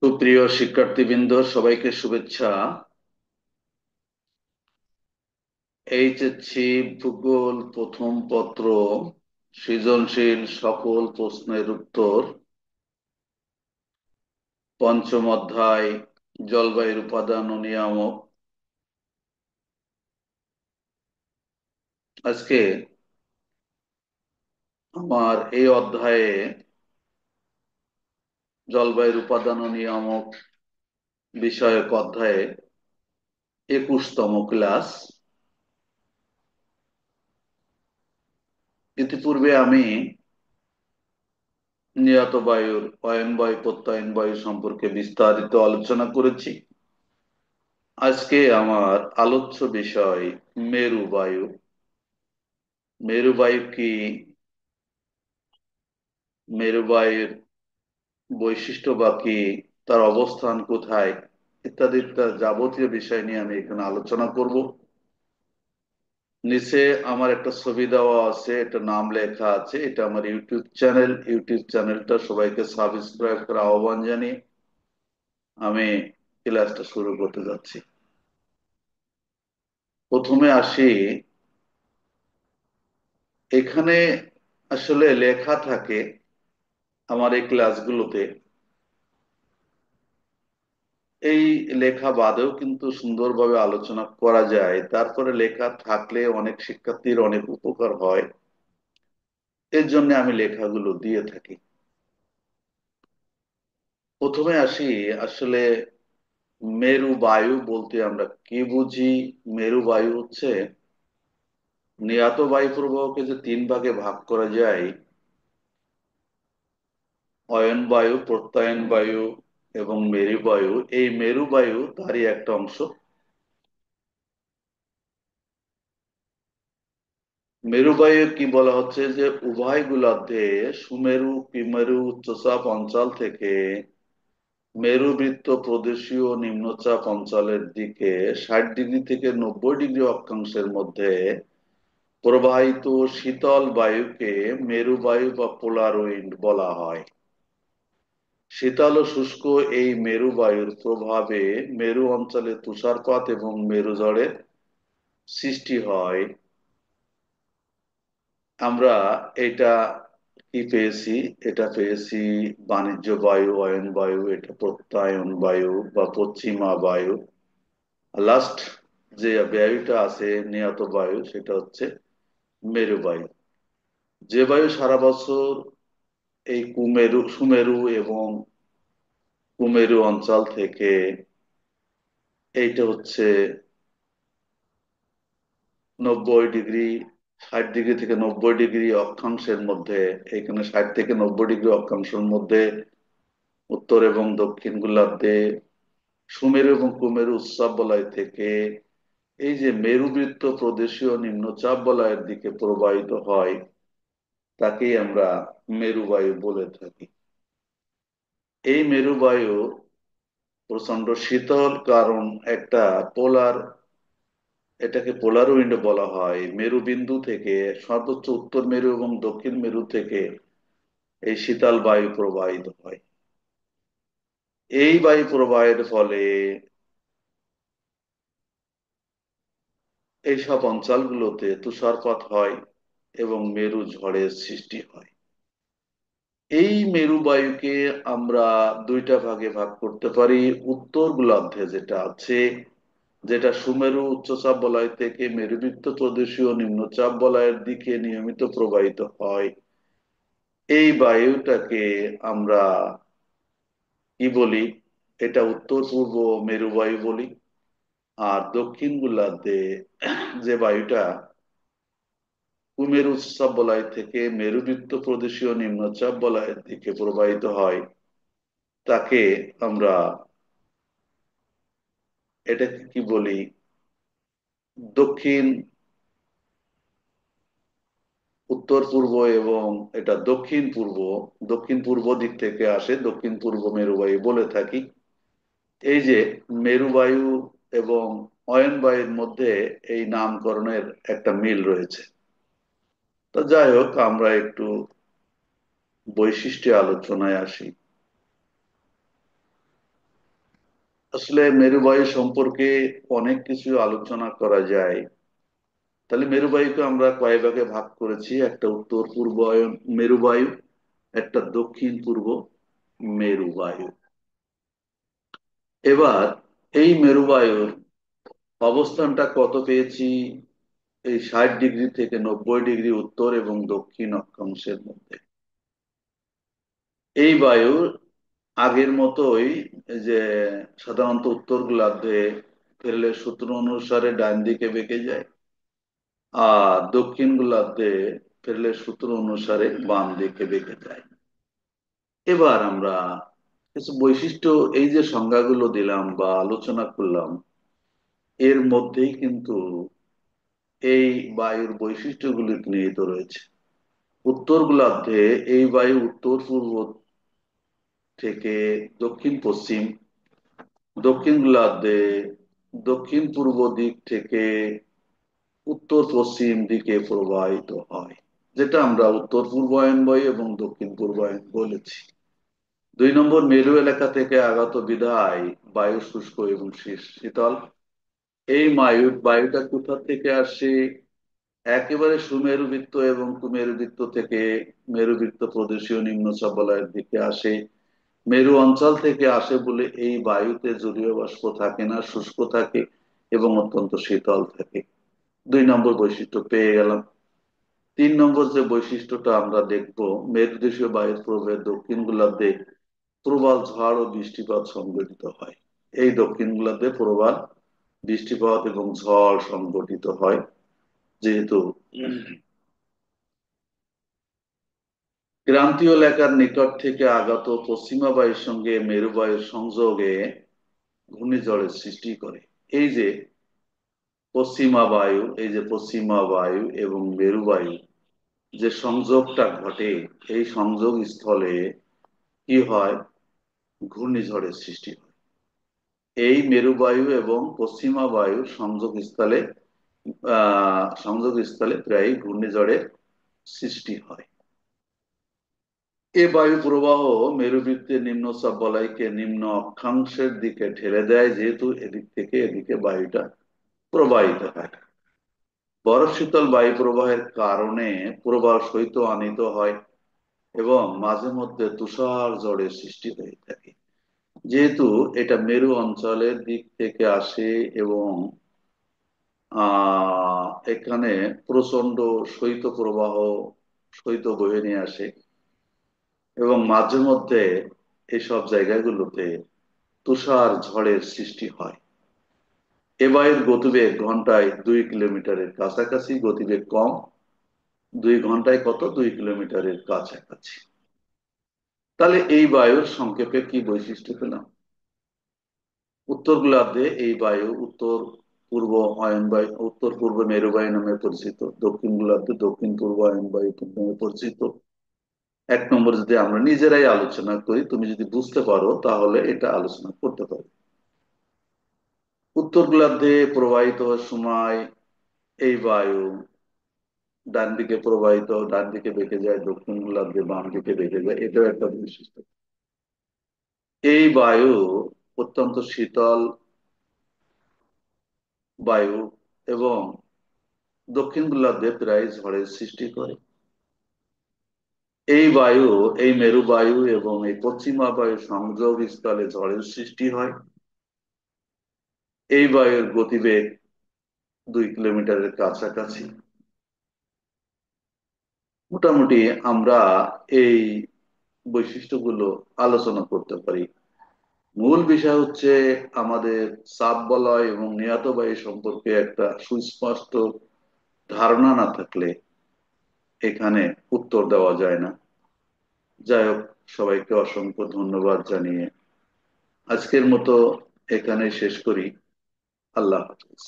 সুপ্রিয় শিক্ষার্থীবৃন্দ, সবাইকে শুভেচ্ছা। এইচএসসি ভূগোল প্রথম পত্র সৃজনশীল সকল প্রশ্নের উত্তর, পঞ্চম অধ্যায় জলবায়ুর উপাদান ও নিয়ামক। আজকে আমার এই অধ্যায়ে জলবায়ুর উপাদান ও নিয়ামক বিষয়ক অধ্যায়ে 21তম ক্লাস। ইতিপূর্বে আমি নিয়ত বায়ুর অয়ন বায়ু, প্রত্যয়ন বায়ু সম্পর্কে বিস্তারিত আলোচনা করেছি। আজকে আমার আলোচ্য বিষয় মেরু বায়ু। মেরু বায়ু কি, মেরু বায়ুর বৈশিষ্ট্য বা কি, তার অবস্থান কোথায়, ইত্যাদি ইত্যাদি যাবতীয় বিষয় নিয়ে আমি এখানে আলোচনা করব। নিচে আমার একটা ছবি দেওয়া আছে, এটা নাম লেখা আছে, এটা আমার ইউটিউব চ্যানেল। ইউটিউব চ্যানেলটা সবাইকে সাবস্ক্রাইব করে আহ্বান জানিয়ে আমি ক্লাসটা শুরু করতে যাচ্ছি। প্রথমে আসি, এখানে আসলে লেখা থাকে আমার এই ক্লাসগুলোতে, এই লেখা বাদেও কিন্তু সুন্দরভাবে আলোচনা করা যায়। তারপরে লেখা থাকলে অনেক শিক্ষার্থীর অনেক উপকার হয়, এর জন্য আমি লেখাগুলো দিয়ে থাকি। প্রথমে আসি, আসলে মেরু বায়ু বলতে আমরা কি বুঝি। মেরু বায়ু হচ্ছে নিয়ত বায়ু প্রবাহকে যে তিন ভাগে ভাগ করা যায়, অয়ন বায়ু, প্রত্যয়ন বায়ু এবং মেরু বায়ু, এই মেরু বায়ু তারই একটা অংশ। মেরু বায়ু কি বলা হচ্ছে যে উভয় গোলার্ধে সুমেরু কুমেরু উচ্চচাপ অঞ্চল থেকে মেরুবৃত্ত প্রদেশীয় নিম্নচাপ অঞ্চলের দিকে 60 ডিগ্রি থেকে 90 ডিগ্রি অক্ষাংশের মধ্যে প্রবাহিত শীতল বায়ুকে মেরু বায়ু বা পোলার উইন্ড বলা হয়। শীতল ও শুষ্ক এই মেরু বায়ুর প্রভাবে মেরু অঞ্চলে তুষারপাত এবং মেরু ঝড়ের সৃষ্টি হয়। আমরা এটা কি পেয়েছি, এটা পেয়েছি বাণিজ্য বায়ু, অয়ন বায়ু, এটা প্রত্যয়ন বায়ু বা পশ্চিমা বায়ু। লাস্ট যে বায়ুটা আছে নিয়ত বায়ু, সেটা হচ্ছে মেরু বায়ু। যে বায়ু সারা বছর এই কুমেরু, সুমেরু এবং কুমেরু অঞ্চল থেকে, এইটা হচ্ছে 90 ডিগ্রি, 60 ডিগ্রি থেকে 90 ডিগ্রি অক্ষাংশের মধ্যে, এখানে 60 থেকে 90 ডিগ্রি অক্ষাংশের মধ্যে উত্তর এবং দক্ষিণ গোলার্ধে সুমেরু এবং কুমেরু উৎসব বলয় থেকে এই যে মেরুবৃত্ত প্রদেশীয় নিম্নচাপ বলয়ের দিকে প্রবাহিত হয়, তাকেই আমরা মেরুবায়ু বলে থাকি। এই মেরুবায়ু প্রচন্ড শীতল, কারণ একটা পোলার, এটাকে পোলার উইন্ড বলা হয়। মেরুবিন্দু থেকে সর্বোচ্চ উত্তর মেরু এবং দক্ষিণ মেরু থেকে এই শীতল বায়ু প্রবাহিত হয়। এই বায়ু প্রবাহের ফলে এইসব অঞ্চলগুলোতে তুষারপাত হয় এবং মেরু ঝড়ের সৃষ্টি হয়। এই মেরু বায়ুকে আমরা দুইটা ভাগে ভাগ করতে পারি। উত্তর গোলার্ধে যেটা আছে, যেটা সুমেরু উচ্চচাপ বলয় থেকে মেরুবৃত্ত প্রদেশীয় নিম্নচাপ বলয়ের দিকে নিয়মিত প্রবাহিত হয়, এই বায়ুটাকে আমরা কি বলি, এটা উত্তর পূর্ব মেরু বায়ু বলি। আর দক্ষিণ গোলার্ধে যে বায়ুটা কুমেরু উৎসব বলয় থেকে মেরুবৃত্ত প্রদেশীয় নিম্নচাপ বলয়ের দিকে প্রবাহিত হয়, তাকে আমরা, এটাকে কি বলি, দক্ষিণ, উত্তর পূর্ব এবং এটা দক্ষিণ পূর্ব, দক্ষিণ পূর্ব দিক থেকে আসে, দক্ষিণ পূর্ব মেরুবায়ু বলে থাকি। এই যে মেরুবায়ু এবং অয়ন বায়ুর মধ্যে এই নামকরণের একটা মিল রয়েছে। তো যাই হোক, আমরা একটু বৈশিষ্ট্য আলোচনায় আসি। আসলে মেরুবায়ু সম্পর্কে অনেক কিছু আলোচনা করা যায়। তাহলে মেরুবায়ুকে আমরা কয় ভাগে ভাগ করেছি: একটা উত্তর পূর্ব মেরুবায়ু, একটা দক্ষিণ পূর্ব মেরুবায়ু। এবার এই মেরুবায়ুর অবস্থানটা কত পেয়েছি? এই 60 ডিগ্রি থেকে 90 ডিগ্রি উত্তর এবং দক্ষিণ অক্ষাংশের মধ্যে। এই বায়ু আগের মতোই, এই যে সাধারণত উত্তর গোলার্ধে ফেরলের সূত্র অনুসারে ডান দিকে বেঁকে যায়, আর দক্ষিণ গোলার্ধে ফেরলের সূত্র অনুসারে বাম দিকে বেঁকে যায়। এবার আমরা কিছু বৈশিষ্ট্য, এই যে সংজ্ঞাগুলো দিলাম বা আলোচনা করলাম, এর মধ্যেই কিন্তু এই বায়ুর বৈশিষ্ট্যগুলি নিহিত রয়েছে। উত্তর গোলার্ধে এই বায়ু উত্তর পূর্ব থেকে দক্ষিণ পশ্চিম, দক্ষিণ গোলার্ধে দক্ষিণ পূর্ব দিক থেকে উত্তর পশ্চিম দিকে প্রবাহিত হয়, যেটা আমরা উত্তর পূর্বায়ন বায়ু এবং দক্ষিণ পূর্বায়ন বলেছি। 2 নম্বর, মেরু এলাকা থেকে আগত বিধায় বায়ু শুষ্ক এবং শীতল। এই বায়ুটা কোথা থেকে আসে? একেবারে সুমেরুবৃত্ত এবং কুমেরুবৃত্ত থেকে মেরুবৃত্ত প্রদেশীয় নিম্নচাপ বলয়ের দিকে আসে। মেরু অঞ্চল থেকে আসে বলে এই বায়ুতে জলীয় বাষ্প থাকে না, শুষ্ক থাকে এবং অত্যন্ত শীতল থাকে। 2 নম্বর বৈশিষ্ট্য পেয়ে গেলাম। 3 নম্বর যে বৈশিষ্ট্যটা আমরা দেখব, মেরুদেশীয় বায়ুর প্রভাবে দক্ষিণ গোলার্ধে প্রবল ঝড় ও বৃষ্টিপাত সংঘটিত হয়। এই দক্ষিণ গোলার্ধে প্রবল বৃষ্টিপাত এবং ঝড় সংঘটিত হয়, যেহেতু ক্রান্তীয় এলাকার নিকট থেকে আগত পশ্চিমা বায়ুর সঙ্গে মেরু বায়ুর সংযোগে ঘূর্ণিঝড়ের সৃষ্টি করে। এই যে পশ্চিমা বায়ু এবং মেরু বায়ু যে সংযোগটা ঘটে, এই সংযোগ স্থলে কি হয়? ঘূর্ণিঝড়ের সৃষ্টি হয়। এই মেরু বায়ু এবং পশ্চিমা বায়ুর সংযোগস্থলে প্রায় ঘূর্ণিঝড়ের সৃষ্টি হয়। এ বায়ু প্রবাহ মেরুবৃত্তের নিম্নচাপ বলয়কে নিম্ন অক্ষাংশের দিকে ঠেলে দেয়, যেহেতু এদিক থেকে এদিকে বায়ুটা প্রবাহিত হয়। বরফ শীতল বায়ু প্রবাহের কারণে প্রবাল শৈত্য আনীত হয় এবং মাঝে মধ্যে তুষার ঝড়ের সৃষ্টি হয়ে থাকে। যেহেতু এটা মেরু অঞ্চলের দিক থেকে আসে এবং এখানে প্রচন্ড শৈত্য প্রবাহ, শৈত্য বয়ে নিয়ে আসে এবং মাঝে মধ্যে এইসব জায়গাগুলোতে তুষার ঝড়ের সৃষ্টি হয়। এ বায়ুর গতিবেগ ঘন্টায় 2 কিলোমিটারের কাছাকাছি, গতিবেগ কম। 2 ঘন্টায় কত? 2 কিলোমিটারের কাছাকাছি। তাহলে এই বায়ুর সংক্ষেপে কি বৈশিষ্ট্য পেলাম? উত্তর গোলার্ধে এই বায়ু উত্তর পূর্ব মেরুবায়ু নামে পরিচিত। দক্ষিণ গোলার্ধে দক্ষিণ পূর্ব অয়ন বায়ু নামে পরিচিত। 1 নম্বর যদি আমরা নিজেরাই আলোচনা করি, তুমি যদি বুঝতে পারো তাহলে এটা আলোচনা করতে পারো। উত্তর গোলার্ধে প্রবাহিত হওয়ার সময় এই বায়ু ডান দিকে বেঁকে যায়, দক্ষিণ গোলার্ধে বাম দিকে বেঁকে যায়, এটাও একটা বৈশিষ্ট্য। এই বায়ু অত্যন্ত শীতল বায়ু এবং দক্ষিণ গোলার্ধে প্রায় ঝড়ের সৃষ্টি করে। এই বায়ু, এই মেরু বায়ু এবং এই পশ্চিমা বায়ু সংযোগ স্থলে ঝড়ের সৃষ্টি হয়। এই বায়ুর গতিবেগ 2 কিলোমিটারের কাছাকাছি। মোটামুটি আমরা এই বৈশিষ্ট্যগুলো আলোচনা করতে পারি। মূল বিষয় হচ্ছে আমাদের চাপ বলয় এবং নিয়ত বায়ু সম্পর্কে একটা সুস্পষ্ট ধারণা না থাকলে এখানে উত্তর দেওয়া যায় না। যাই হোক, সবাইকে অসংখ্য ধন্যবাদ জানিয়ে আজকের মতো এখানে শেষ করি। আল্লাহ হাফিজ।